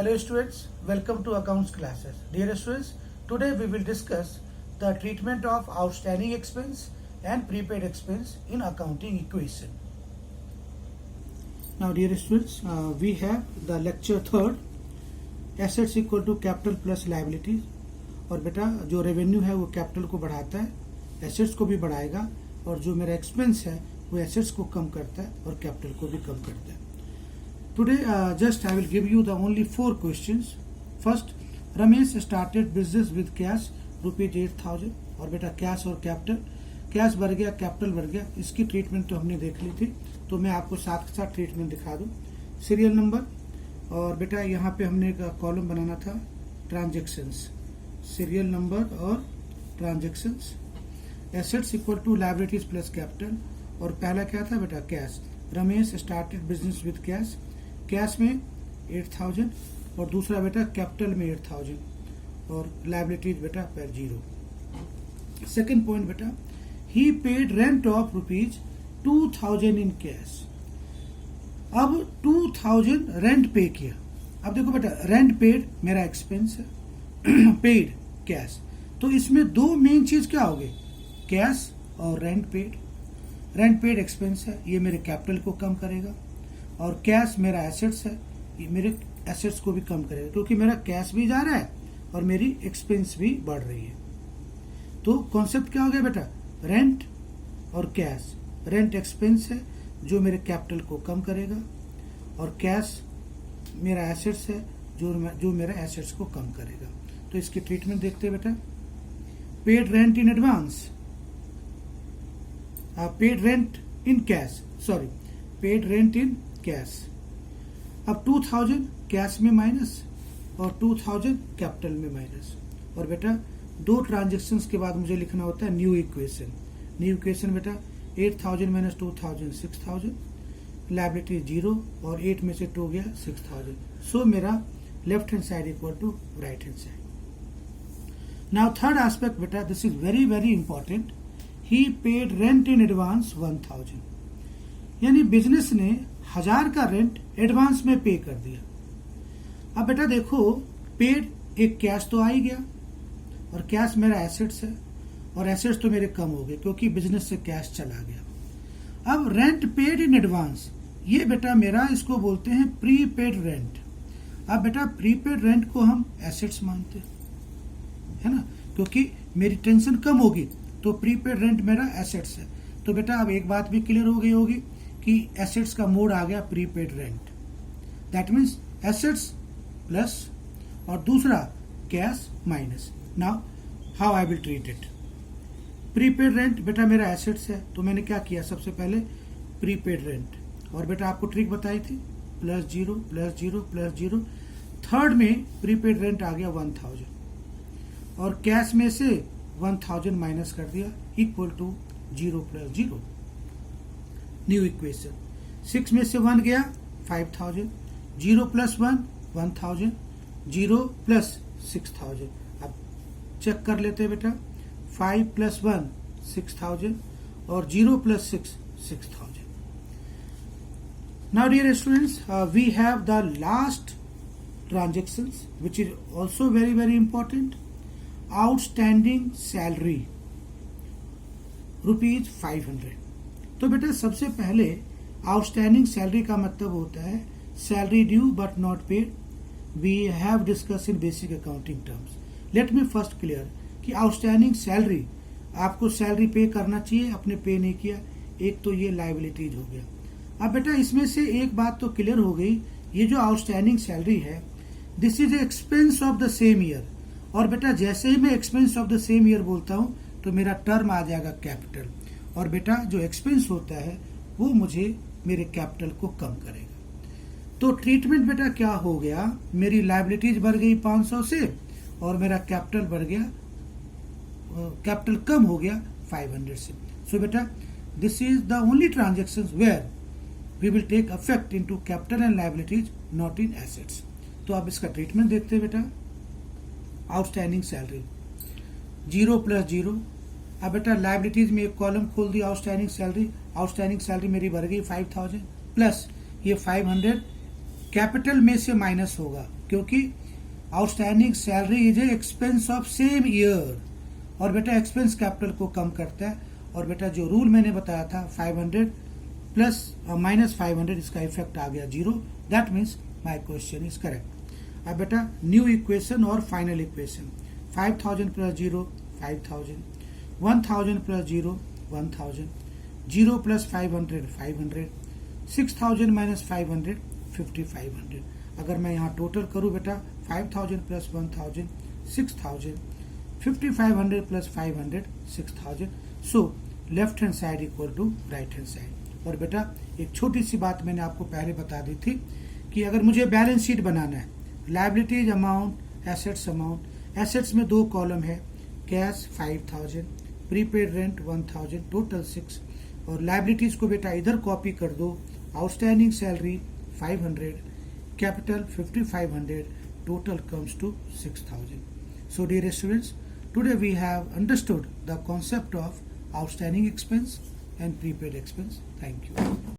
Hello students, welcome to accounts classes. Dear students, today we will discuss the treatment of outstanding expense and prepaid expense in accounting equation. Now dear students, we have the lecture third, assets equal to capital plus liabilities. और बेटा जो revenue है वो capital को बढ़ाता है, assets को भी बढ़ाएगा, और जो मेरा एक्सपेंस है वो एसेट्स को कम करता है और कैपिटल को भी कम करता है. Today just I will give you the only 4 questions. First, Ramesh started business with cash rupees 8,000. और बेटा कैश और कैपिटल, कैश बढ़ गया कैपिटल बढ़ गया, इसकी ट्रीटमेंट तो हमने देख ली थी, तो मैं आपको साथ के साथ ट्रीटमेंट दिखा दूं. सीरियल नंबर, और बेटा यहाँ पे हमने एक कॉलम बनाना था ट्रांजेक्शंस, सीरियल नंबर और transactions. Assets equal to liabilities plus capital, और पहला क्या था बेटा cash. Ramesh started business with cash, cash में 8,000 और दूसरा बेटा कैपिटल में 8,000 और लायबिलिटीज बेटा पर 0. सेकेंड पॉइंट बेटा, he paid rent of rupees 2,000 in cash. अब 2,000 रेंट पे किया. अब देखो बेटा रेंट पेड मेरा एक्सपेंस है, पेड कैश, तो इसमें दो मेन चीज क्या हो गई, कैश और rent paid. Rent paid expense है, ये मेरे कैपिटल को कम करेगा, और कैश मेरा एसेट्स है, ये मेरे एसेट्स को भी कम करेगा, क्योंकि मेरा कैश भी जा रहा है और मेरी एक्सपेंस भी बढ़ रही है. तो कॉन्सेप्ट क्या हो गया बेटा, रेंट और कैश. रेंट एक्सपेंस है जो मेरे कैपिटल को कम करेगा, और कैश मेरा एसेट्स है जो मेरा एसेट्स को कम करेगा. तो इसकी ट्रीटमेंट देखते हैं बेटा. Paid rent in advance, paid rent in cash, sorry paid rent in cash. अब 2,000 कैश में माइनस और 2,000 कैपिटल में माइनस, और बेटा दो ट्रांजेक्शन्स के बाद मुझे लिखना होता है न्यू इक्वेशन. न्यू इक्वेशन बेटा 8,000 माइनस 2,000 6,000, लायबिलिटी 0 और 8 में से 2 गया 6,000. सो मेरा left hand side equal to right hand side. Now third aspect बेटा, this is very very important. He paid rent in advance 1,000, यानी बिजनेस ने 1,000 का रेंट एडवांस में पे कर दिया. अब बेटा देखो पेड एक कैश तो आ ही गया, और कैश मेरा एसेट्स है, और एसेट्स तो मेरे कम हो गए क्योंकि बिजनेस से कैश चला गया. अब रेंट पेड इन एडवांस, ये बेटा मेरा इसको बोलते हैं प्रीपेड रेंट. अब बेटा प्रीपेड रेंट को हम एसेट्स मानते हैं, है ना, क्योंकि मेरी टेंशन कम होगी, तो प्रीपेड रेंट मेरा एसेट्स है. तो बेटा अब एक बात भी क्लियर हो गई होगी कि एसेट्स का मोड आ गया prepaid rent. That means assets plus और दूसरा cash minus. Now how I will treat it. Prepaid rent बेटा मेरा एसेट्स है, तो मैंने क्या किया, सबसे पहले प्रीपेड रेंट, और बेटा आपको ट्रिक बताई थी प्लस 0 प्लस 0 प्लस 0. थर्ड में प्रीपेड रेंट आ गया 1,000, और कैश में से 1,000 माइनस कर दिया equal to 0 plus 0. New equation, 6 में से 1 गया 5,000, 0 प्लस 1 1,000, 0 प्लस 6,000. अब चेक कर लेते हैं बेटा, 5 प्लस 1 6,000 और 0 plus 6 6,000. Now dear students, we have the last transactions which is also very very important. Outstanding salary rupees 500. तो बेटा सबसे पहले आउटस्टैंडिंग सैलरी का मतलब होता है salary due but not paid. We have discuss in basic accounting terms. Let me first clear कि outstanding salary, आपको सैलरी पे करना चाहिए, आपने पे नहीं किया, एक तो ये लायबिलिटीज हो गया. अब बेटा इसमें से एक बात तो क्लियर हो गई, ये जो आउटस्टैंडिंग सैलरी है this is expense of the same year. और बेटा जैसे ही मैं expense of the same year बोलता हूं तो मेरा टर्म आ जाएगा कैपिटल, और बेटा जो एक्सपेंस होता है वो मुझे मेरे कैपिटल को कम करेगा. तो ट्रीटमेंट बेटा क्या हो गया, मेरी लायबिलिटीज बढ़ गई 500 से, और मेरा कैपिटल बढ़ गया, कैपिटल कम हो गया 500 से. सो बेटा this is the only transaction where we will take affect into capital and liabilities not in assets. तो आप इसका ट्रीटमेंट देखते हैं बेटा. Outstanding salary 0 plus 0. अब बेटा लायबिलिटीज में एक कॉलम खोल दिया आउटस्टैंडिंग सैलरी. आउटस्टैंडिंग सैलरी मेरी बढ़ गई 5,000 प्लस ये 500 कैपिटल में से माइनस होगा, क्योंकि outstanding salary is a expense of same year, और बेटा एक्सपेंस कैपिटल को कम करता है। और बेटा जो रूल मैंने बताया था 500 प्लस माइनस 500, इसका इफेक्ट आ गया 0। That means my question is correct. अब बेटा न्यू इक्वेशन और final equation, 5000 plus 0 5000, 1000 plus 0 1000, 0 plus 500 500, 6000 minus 500 5500। अगर मैं यहाँ टोटल करूँ बेटा 5000 plus 1000 6000, 5500 plus 500 6000। So left hand side equal to right hand side. और बेटा एक छोटी सी बात मैंने आपको पहले बता दी थी कि अगर मुझे बैलेंस शीट बनाना है, liabilities amount, assets amount, assets में 2 कॉलम है, कैश 5000, प्रीपेड रेंट 1000, टोटल 6, और लायबिलिटीज को बेटा इधर कॉपी कर दो, outstanding salary 500, capital 5500, total comes to 6000. So dear students, today we have understood the concept of outstanding expense and prepaid expense. Thank you.